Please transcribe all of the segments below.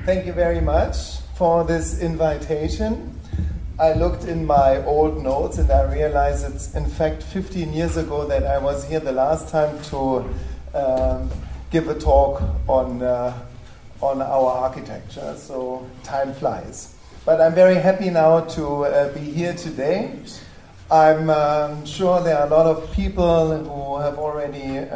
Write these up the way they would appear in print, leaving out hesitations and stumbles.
Thank you very much for this invitation. I looked in my old notes and I realized it's in fact 15 years ago that I was here the last time to give a talk on our architecture, so time flies. But I'm very happy now to be here today. I'm sure there are a lot of people who have already,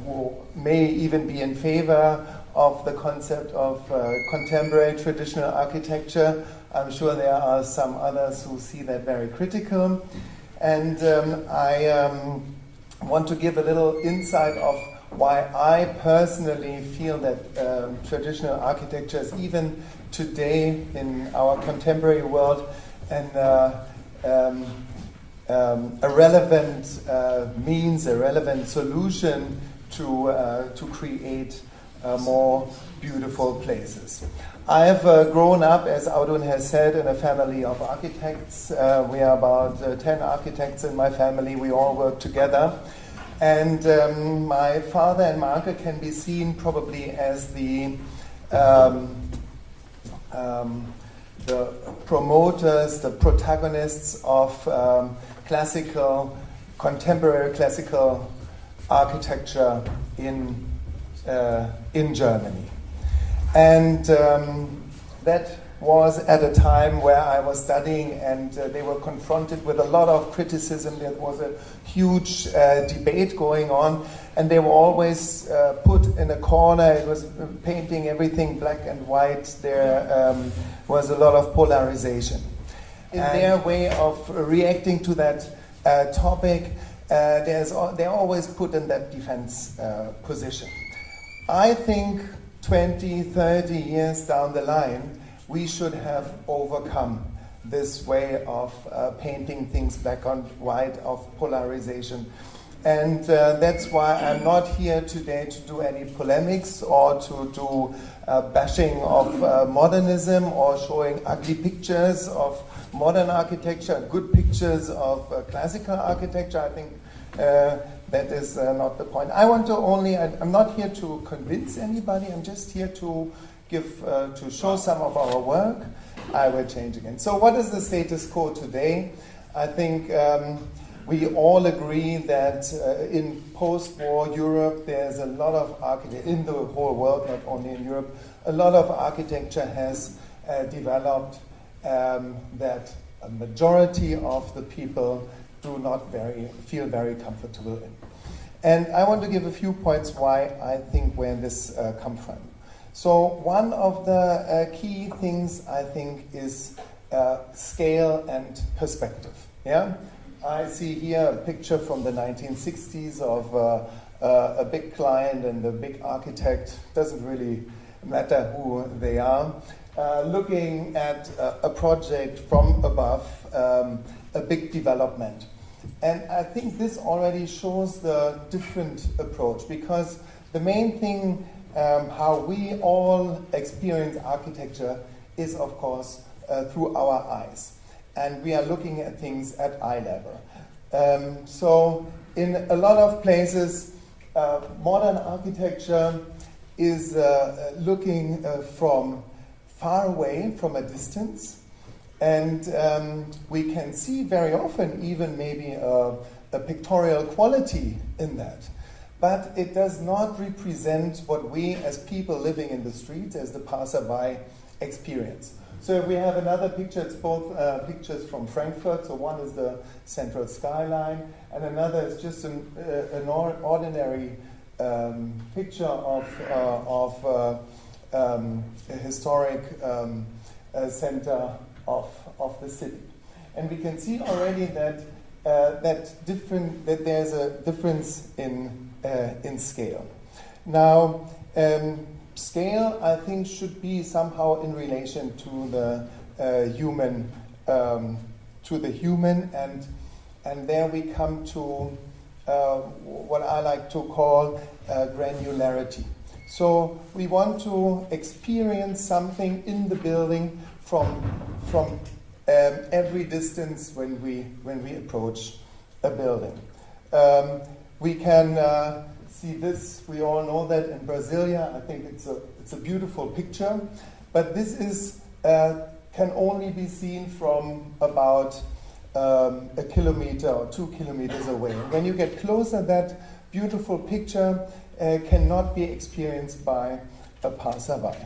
who may even be in favor of the concept of contemporary traditional architecture. I'm sure there are some others who see that very critical. And I want to give a little insight of why I personally feel that traditional architecture is even today in our contemporary world and a relevant means, a relevant solution to create more beautiful places. I have grown up, as Audun has said, in a family of architects. We are about 10 architects in my family. We all work together. And my father and my uncle can be seen probably as the promoters, the protagonists of contemporary classical architecture in Germany. And that was at a time where I was studying and they were confronted with a lot of criticism. There was a huge debate going on and they were always put in a corner. It was painting everything black and white. There was a lot of polarization. In their way of reacting to that topic, they're always put in that defense position. I think 20, 30 years down the line, we should have overcome this way of painting things black and white, of polarization. And that's why I'm not here today to do any polemics or to do bashing of modernism or showing ugly pictures of modern architecture, good pictures of classical architecture. I think that is not the point. I'm not here to convince anybody. I'm just here to to show some of our work. I will change again. So what is the status quo today? I think we all agree that in post-war Europe, there's a lot of architecture, in the whole world, not only in Europe, a lot of architecture has developed that a majority of the people do not feel very comfortable in. And I want to give a few points why I think where this comes from. So one of the key things I think is scale and perspective. Yeah, I see here a picture from the 1960s of a big client and a big architect. Doesn't really matter who they are. Looking at a project from above, a big development. And I think this already shows the different approach, because the main thing how we all experience architecture is, of course, through our eyes. And we are looking at things at eye level. So in a lot of places, modern architecture is looking from far away, from a distance. And we can see very often even maybe a pictorial quality in that. But it does not represent what we as people living in the streets, as the passerby, experience. So if we have another picture, it's both pictures from Frankfurt. So one is the central skyline, and another is just an ordinary picture of a historic center of the city. And we can see already that there's a difference in scale. Now, scale, I think, should be somehow in relation to the human, and there we come to what I like to call granularity. So we want to experience something in the building from every distance when we approach a building. We can see this. We all know that in Brasilia. I think it's a beautiful picture, but this is can only be seen from about a kilometer or 2 kilometers away. And when you get closer, that beautiful picture cannot be experienced by a passerby.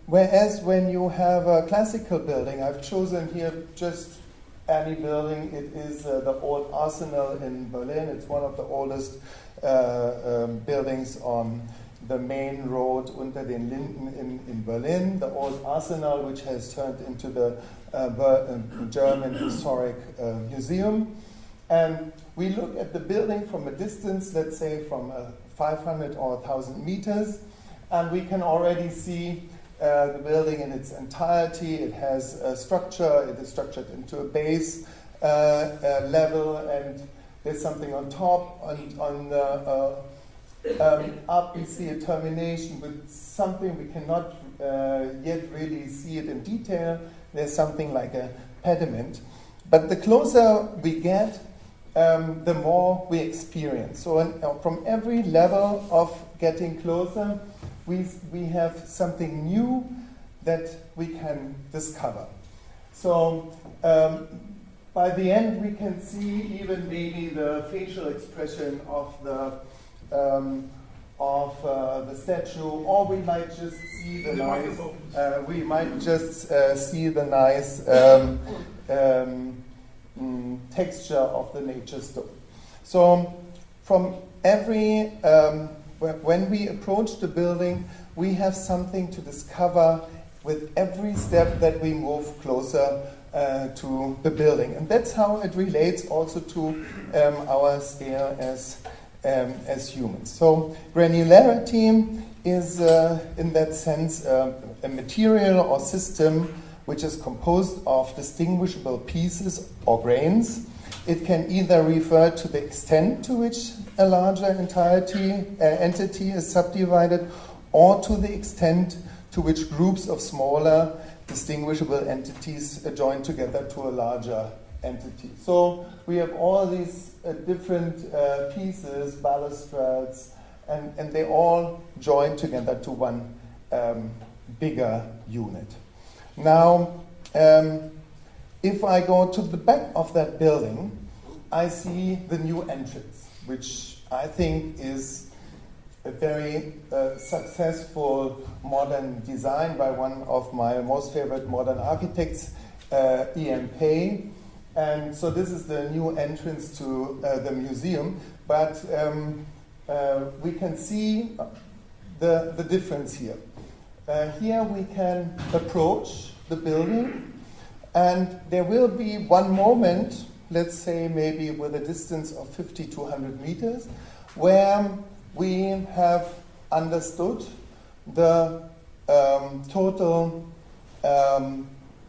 Whereas when you have a classical building, I've chosen here just any building. It is the old Arsenal in Berlin. It's one of the oldest buildings on the main road Unter den Linden in Berlin. The old Arsenal, which has turned into the German Historic Museum. And we look at the building from a distance, let's say from 500 or 1,000 meters, and we can already see the building in its entirety. It has a structure. It is structured into a base level, and there's something on top. On the up, we see a termination with something we cannot yet really see it in detail. There's something like a pediment. But the closer we get, the more we experience. So from every level of getting closer, we have something new that we can discover. So by the end, we can see even maybe the facial expression of the statue, or we might just see the nice texture of the nature stone. So from every when we approach the building, we have something to discover with every step that we move closer to the building. And that's how it relates also to our scale as humans. So granularity is, in that sense, a material or system which is composed of distinguishable pieces or grains. It can either refer to the extent to which a larger entity is subdivided, or to the extent to which groups of smaller distinguishable entities join together to a larger entity. So we have all these different pieces, balustrades, and they all join together to one bigger unit. Now, if I go to the back of that building, I see the new entrance, which I think is a very successful modern design by one of my most favorite modern architects, E.M. Pei. And so this is the new entrance to the museum, but we can see the difference here. Here we can approach the building, and there will be one moment, let's say maybe with a distance of 50 to 100 meters, where we have understood the total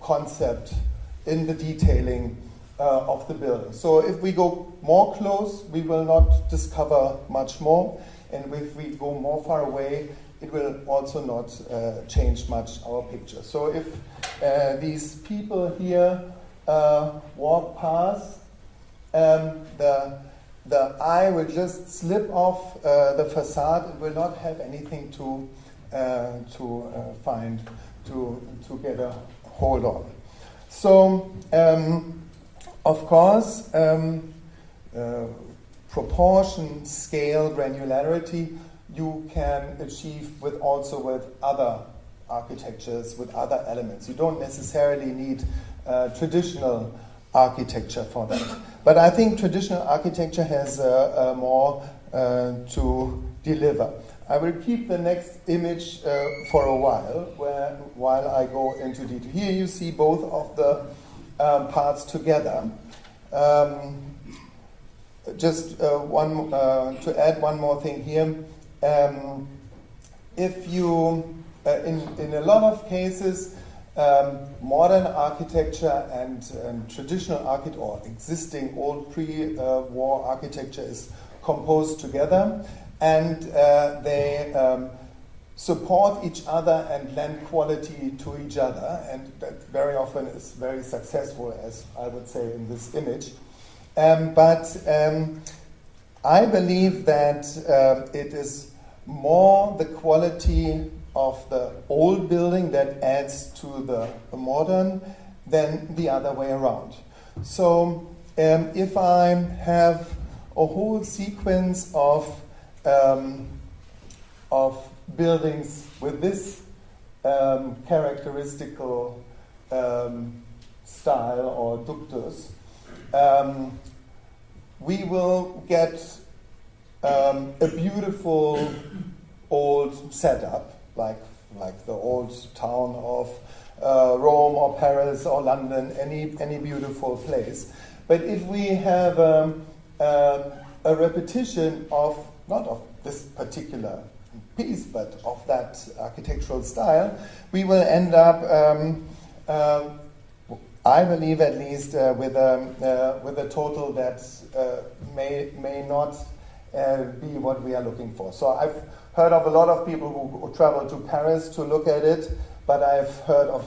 concept in the detailing of the building. So if we go more close, we will not discover much more, and if we go more far away, it will also not change much our picture. So if these people here walk past, the eye will just slip off the facade. It will not have anything to find, to get a hold on. So, of course, proportion, scale, granularity, you can achieve with other architectures, with other elements. You don't necessarily need traditional architecture for that. But I think traditional architecture has more to deliver. I will keep the next image for a while I go into detail. Here you see both of the parts together. Just to add one more thing here. If you, in a lot of cases, modern architecture and traditional architecture, or existing old pre-war architecture, is composed together, and they support each other and lend quality to each other, and that very often is very successful, as I would say in this image. But I believe that it is more the quality of the old building that adds to the modern than the other way around. So if I have a whole sequence of buildings with this characteristical style or ductus, we will get a beautiful old setup, like the old town of Rome or Paris or London, any beautiful place. But if we have a repetition of, not of this particular piece, but of that architectural style, we will end up, I believe at least, with a total that may not be what we are looking for. So I've heard of a lot of people who travel to Paris to look at it, but I've heard of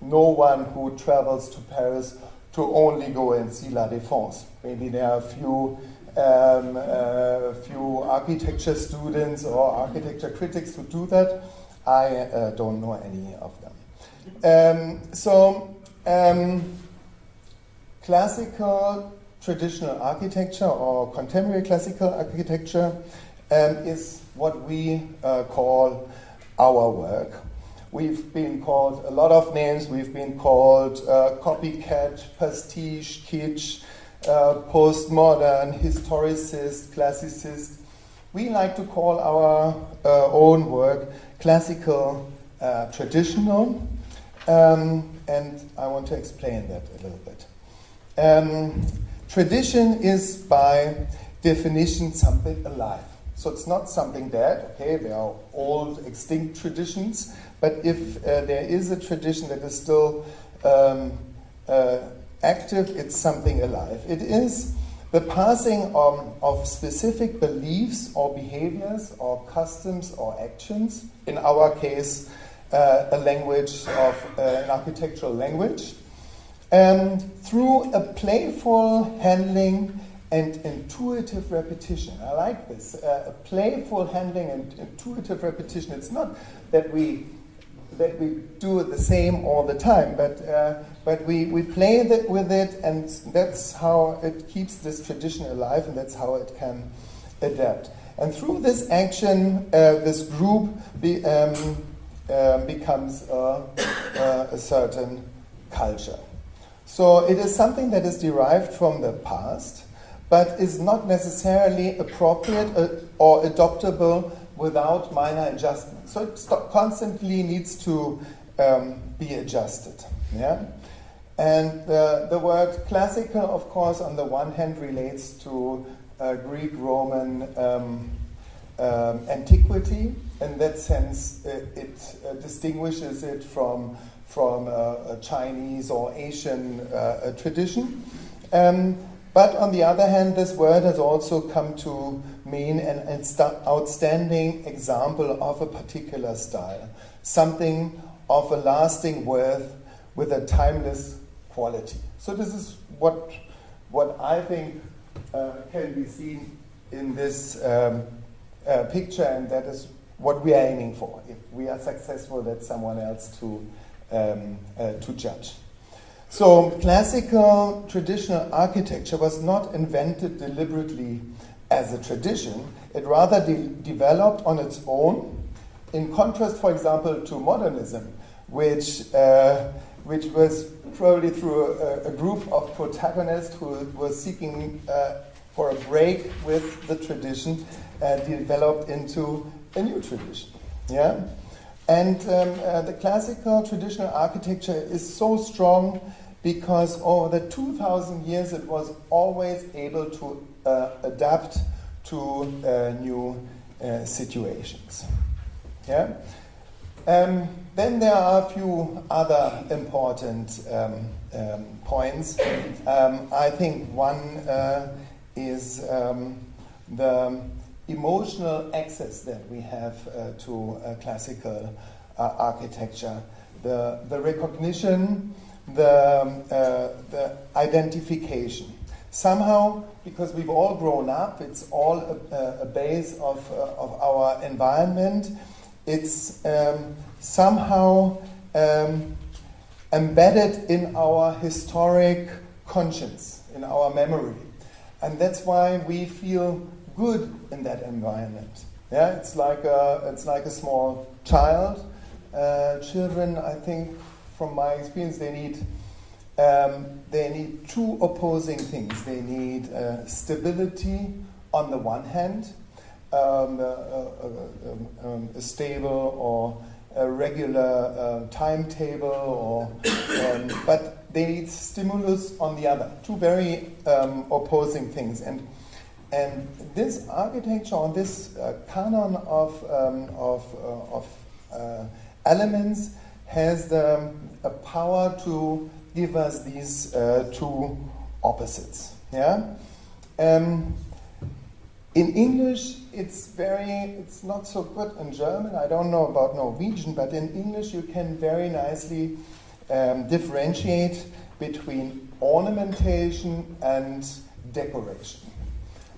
no one who travels to Paris to only go and see La Défense. Maybe there are a few architecture students or architecture critics who do that. I don't know any of them. Classical traditional architecture or contemporary classical architecture is what we call our work. We've been called a lot of names. We've been called copycat, pastiche, kitsch, postmodern, historicist, classicist. We like to call our own work classical, traditional, and I want to explain that a little bit. Tradition is by definition something alive. So it's not something dead. Okay, there are old extinct traditions, but if there is a tradition that is still active, it's something alive. It is the passing of specific beliefs or behaviors or customs or actions, in our case, a language of an architectural language, through a playful handling and intuitive repetition. I like this. A playful handling and intuitive repetition. It's not that we do it the same all the time, but we play with it, and that's how it keeps this tradition alive, and that's how it can adapt. And through this action, this group becomes a certain culture. So it is something that is derived from the past, but is not necessarily appropriate or adoptable without minor adjustments. So it constantly needs to be adjusted. Yeah? And the word classical, of course, on the one hand relates to Greek, Roman antiquity. In that sense, it distinguishes it from a Chinese or Asian tradition. But on the other hand, this word has also come to mean an outstanding example of a particular style, something of a lasting worth with a timeless quality. So this is what I think can be seen in this picture, and that is what we are aiming for. If we are successful, that's someone else to judge. So classical traditional architecture was not invented deliberately as a tradition. It rather developed on its own, in contrast, for example, to modernism, which was probably through a group of protagonists who were seeking for a break with the tradition, developed into a new tradition. Yeah? And the classical traditional architecture is so strong because over the 2,000 years it was always able to adapt to new situations. Yeah? Then there are a few other important points. I think one is the emotional access that we have to classical architecture, the recognition, the identification. Somehow, because we've all grown up, it's all a base of our environment. It's somehow embedded in our historic conscience, in our memory. And that's why we feel good in that environment. Yeah, it's like a small child. Children, I think, from my experience, they need two opposing things. They need stability on the one hand, a stable or a regular timetable, but they need stimulus on the other. Two very opposing things. And this architecture, or this canon of elements, has a power to give us these two opposites. Yeah. In English, it's not so good in German. I don't know about Norwegian, but in English you can very nicely differentiate between ornamentation and decoration.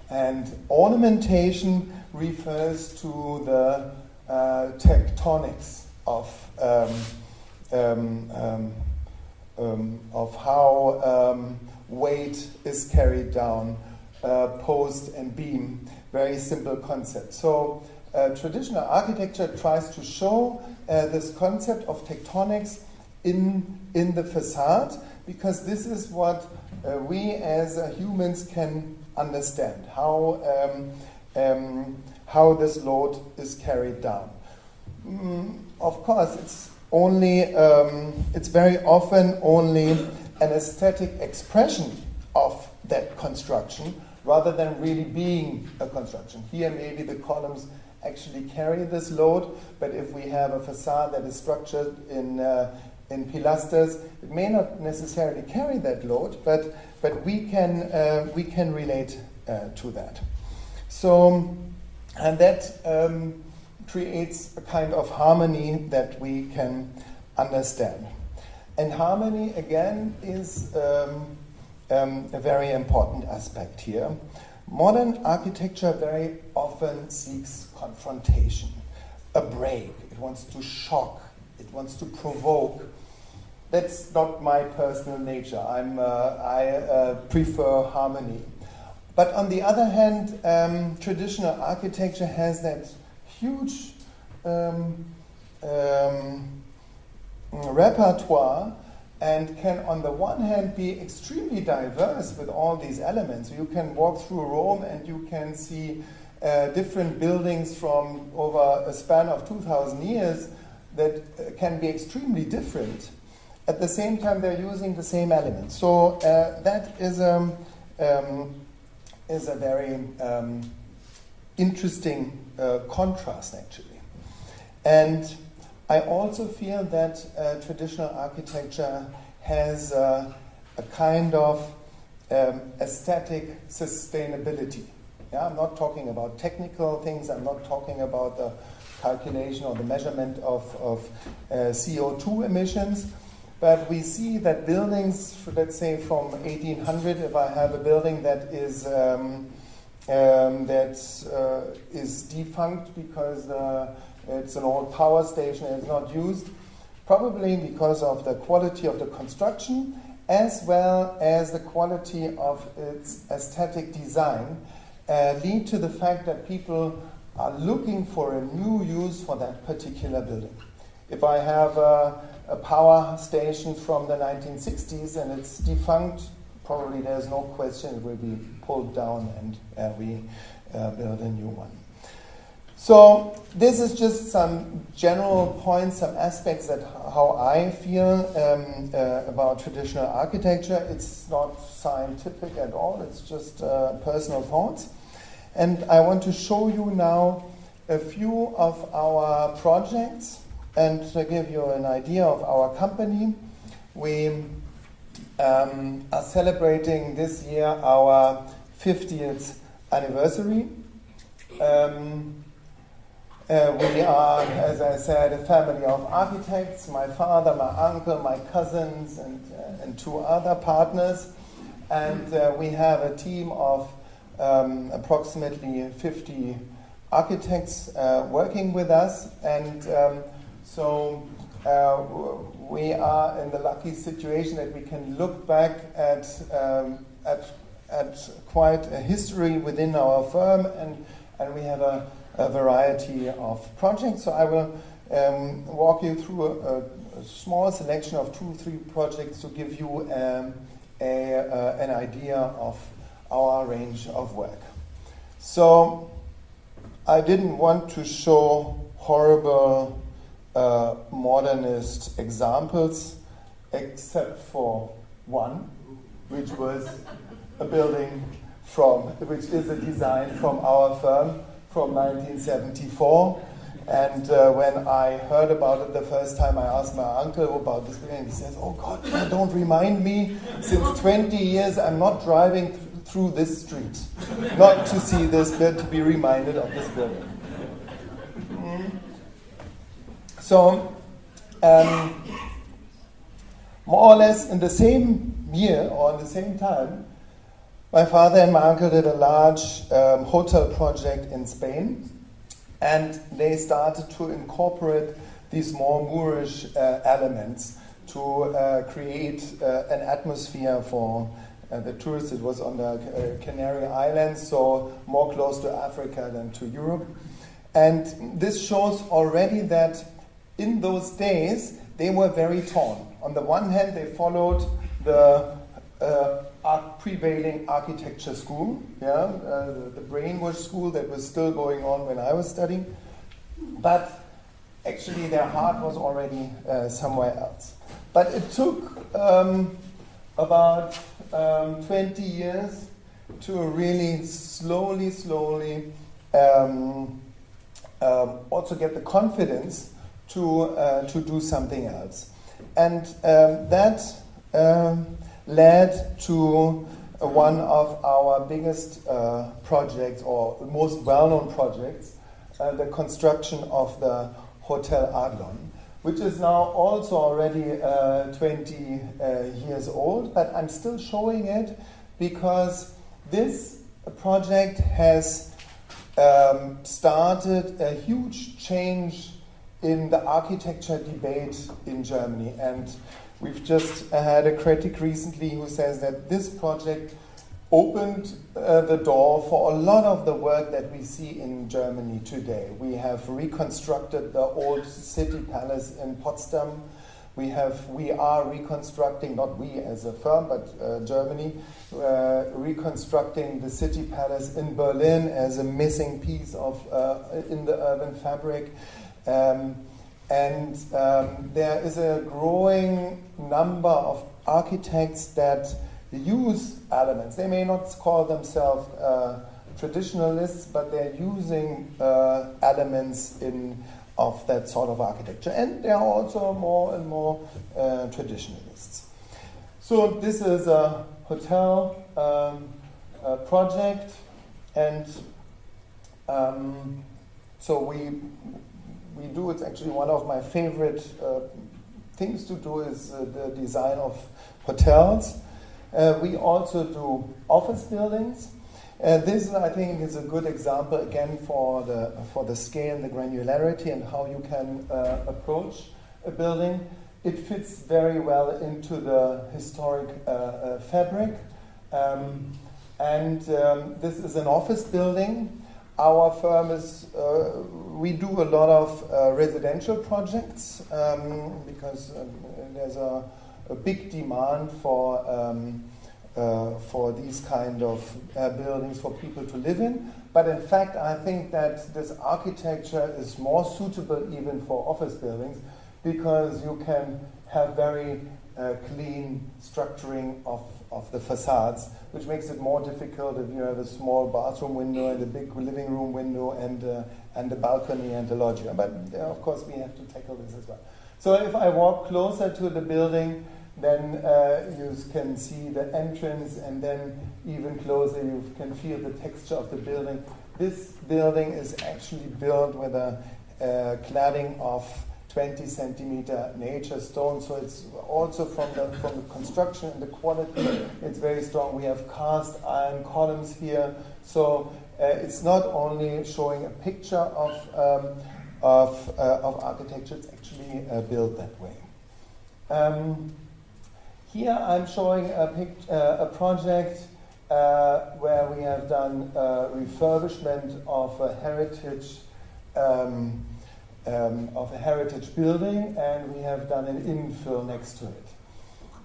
And ornamentation refers to the tectonics of how weight is carried down, post and beam. Very simple concept. So traditional architecture tries to show this concept of tectonics in the facade, because this is what we as humans can understand, how this load is carried down. Of course, it's very often only an aesthetic expression of that construction, rather than really being a construction. Here, maybe the columns actually carry this load, but if we have a facade that is structured in pilasters, it may not necessarily carry that load, but we can relate to that. So, and that creates a kind of harmony that we can understand. And harmony, again, is a very important aspect here. Modern architecture very often seeks confrontation, a break. It wants to shock. It wants to provoke. That's not my personal nature. I prefer harmony. But on the other hand, traditional architecture has that huge repertoire, and can, on the one hand, be extremely diverse with all these elements. You can walk through Rome and you can see different buildings from over a span of 2,000 years that can be extremely different. At the same time, they're using the same elements. So that is a very interesting contrast, actually. And I also feel that traditional architecture has a kind of aesthetic sustainability. Yeah, I'm not talking about technical things. I'm not talking about the calculation or the measurement of CO2 emissions. But we see that buildings, let's say from 1800, if I have a building that is defunct because it's an old power station and it's not used, probably because of the quality of the construction as well as the quality of its aesthetic design, lead to the fact that people are looking for a new use for that particular building. If I have a power station from the 1960s and it's defunct, probably there's no question it will be pulled down and we build a new one. So this is just some general points, some aspects that how I feel about traditional architecture. It's not scientific at all, it's just personal thoughts. And I want to show you now a few of our projects and to give you an idea of our company. We are celebrating this year our 50th anniversary. We are, as I said, a family of architects, my father, my uncle, my cousins, and two other partners. And we have a team of approximately 50 architects working with us, and so we are in the lucky situation that we can look back at quite a history within our firm, and we have a variety of projects. So I will walk you through a small selection of 2 or 3 projects to give you an idea of our range of work. So I didn't want to show horrible modernist examples, except for one, which was a building which is a design from our firm from 1974. And when I heard about it the first time, I asked my uncle about this building. He says, "Oh God, don't remind me. Since 20 years, I'm not driving through this street, not to see this, but to be reminded of this building." So, more or less in the same year or in the same time, my father and my uncle did a large hotel project in Spain, and they started to incorporate these more Moorish elements to create an atmosphere for the tourists. It was on the Canary Islands, so more close to Africa than to Europe. And this shows already that in those days, they were very torn. On the one hand, they followed the prevailing architecture school, the brainwash school that was still going on when I was studying. But actually, their heart was already somewhere else. But it took about 20 years to really slowly also get the confidence to do something else. And that led to one of our biggest projects, or most well-known projects, the construction of the Hotel Adlon, which is now also already 20 years old, but I'm still showing it because this project has started a huge change in the architecture debate in Germany. And we've just had a critic recently who says that this project opened the door for a lot of the work that we see in Germany today. We have reconstructed the old city palace in Potsdam. We are reconstructing, not we as a firm, but Germany, reconstructing the city palace in Berlin as a missing piece in the urban fabric. And there is a growing number of architects that use elements. They may not call themselves traditionalists, but they're using elements of that sort of architecture. And there are also more and more traditionalists. So this is a hotel project, and so we do, it's actually one of my favorite things to do is the design of hotels. We also do office buildings. This, I think, is a good example, again, for the scale and the granularity and how you can approach a building. It fits very well into the historic fabric. This is an office building. Our firm we do a lot of residential projects because there's a big demand for these kind of buildings for people to live in. But in fact, I think that this architecture is more suitable even for office buildings because you can have very clean structuring of the facades, which makes it more difficult if you have a small bathroom window and a big living room window and a balcony and a loggia. But of course, we have to tackle this as well. So if I walk closer to the building, then you can see the entrance, and then even closer you can feel the texture of the building. This building is actually built with a cladding of 20 centimeter nature stone, so it's also from the construction and the quality, it's very strong. We have cast iron columns here, so it's not only showing a picture of architecture, it's actually built that way. Here I'm showing a project where we have done refurbishment of a heritage building, and we have done an infill next to it.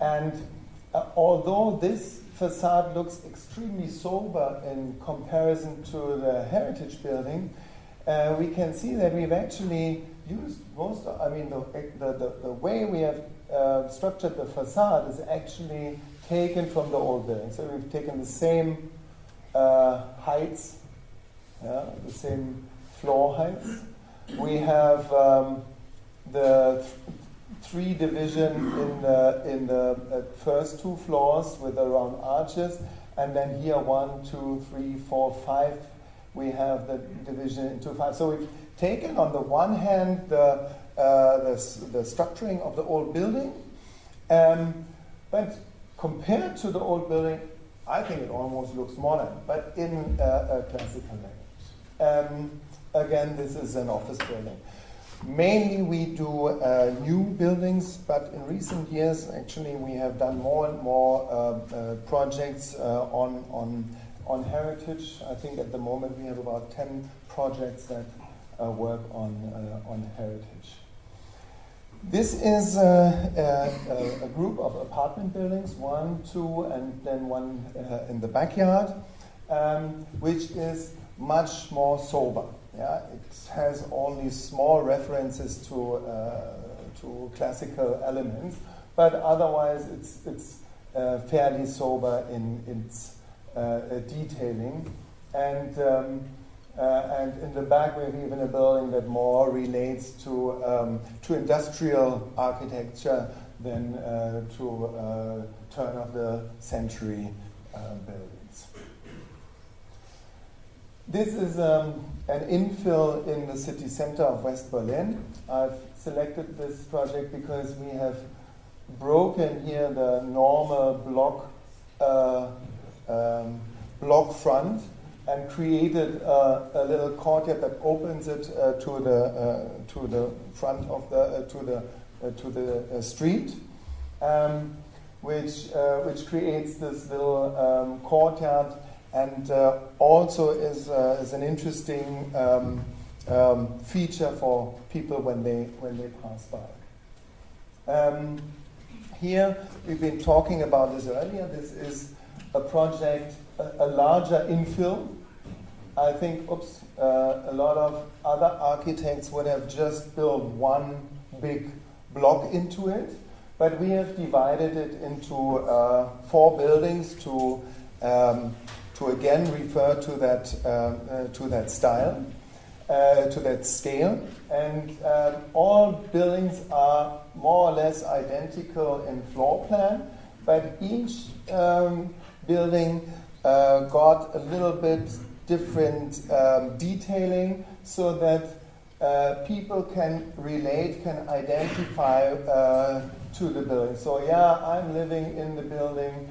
And although this facade looks extremely sober in comparison to the heritage building, we can see that we've actually used the way we have structured the facade is actually taken from the old building. So we've taken the same heights, the same floor heights. We have the three division in the first two floors with the round arches, and then here 1, 2, 3, 4, 5. We have the division into 5. So we've taken on the one hand the structuring of the old building, but compared to the old building, I think it almost looks modern, but in a classical language. Again, this is an office building. Mainly we do new buildings, but in recent years, actually, we have done more and more projects on heritage. I think at the moment we have about 10 projects that work on heritage. This is a group of apartment buildings, 1, 2, and then one in the backyard, which is much more sober. Yeah, it has only small references to classical elements, but otherwise it's fairly sober in its detailing. And in the back we have even a building that more relates to industrial architecture than to turn of the century buildings. This is an infill in the city center of West Berlin. I've selected this project because we have broken here the normal block front and created a little courtyard that opens it to the front of the street, which creates this little courtyard. And also is an interesting feature for people when they pass by. Here we've been talking about this earlier. This is a project, a larger infill. I think, a lot of other architects would have just built one big block into it, but we have divided it into 4 buildings to again refer to that style, to that scale, and all buildings are more or less identical in floor plan, but each building got a little bit different detailing so that people can relate, can identify to the building. So yeah, I'm living in the building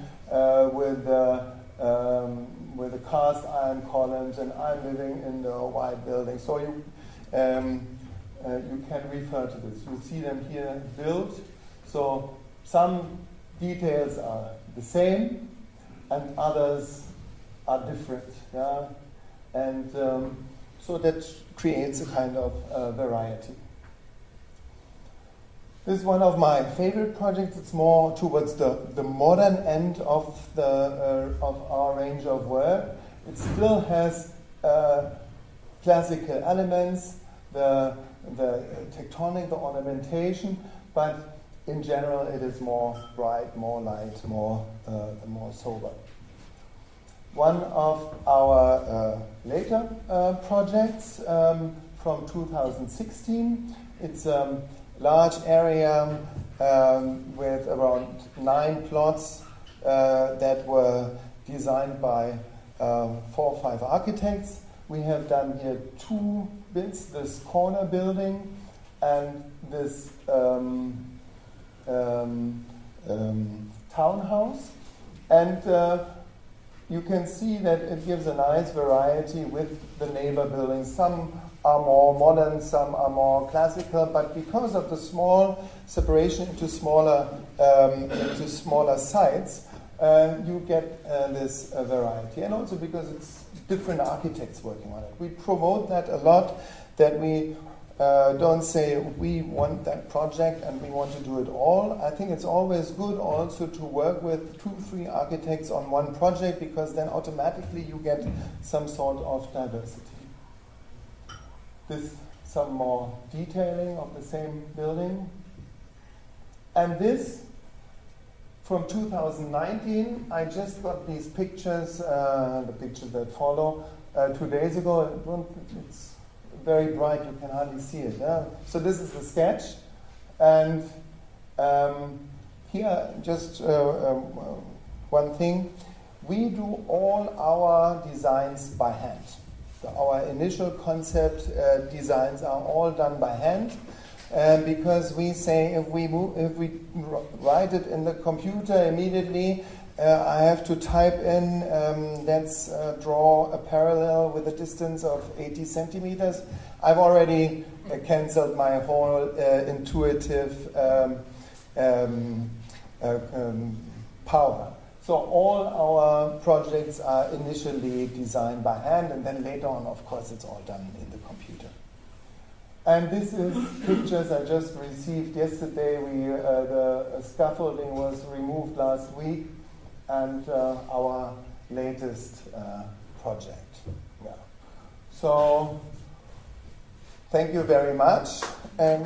with the cast iron columns, and I'm living in the white building. So you can refer to this. You see them here built. So some details are the same, and others are different. Yeah, and so that creates a kind of variety. This is one of my favorite projects. It's more towards the modern end of our range of work. It still has classical elements, the tectonic, the ornamentation, but in general it is more bright, more light, more sober. One of our later projects from 2016. It's large area with around 9 plots that were designed by 4 or 5 architects. We have done here 2 bits, this corner building, and this townhouse. And you can see that it gives a nice variety with the neighbor buildings. Some are more modern, some are more classical, but because of the small separation into smaller sites, you get this variety. And also because it's different architects working on it. We promote that a lot, that we don't say we want that project and we want to do it all. I think it's always good also to work with 2-3 architects on one project, because then automatically you get some sort of diversity. This, some more detailing of the same building. And this, from 2019, I just got these pictures, the pictures that follow, 2 days ago. It's very bright, you can hardly see it. Yeah? So this is the sketch, and here just one thing. We do all our designs by hand. Our initial concept designs are all done by hand, because we say if we write it in the computer immediately, I have to type in, let's draw a parallel with a distance of 80 centimeters. I've already cancelled my whole intuitive power. So all our projects are initially designed by hand, and then later on, of course, it's all done in the computer. And this is pictures I just received yesterday. The scaffolding was removed last week, and our latest project. Yeah. So, thank you very much. And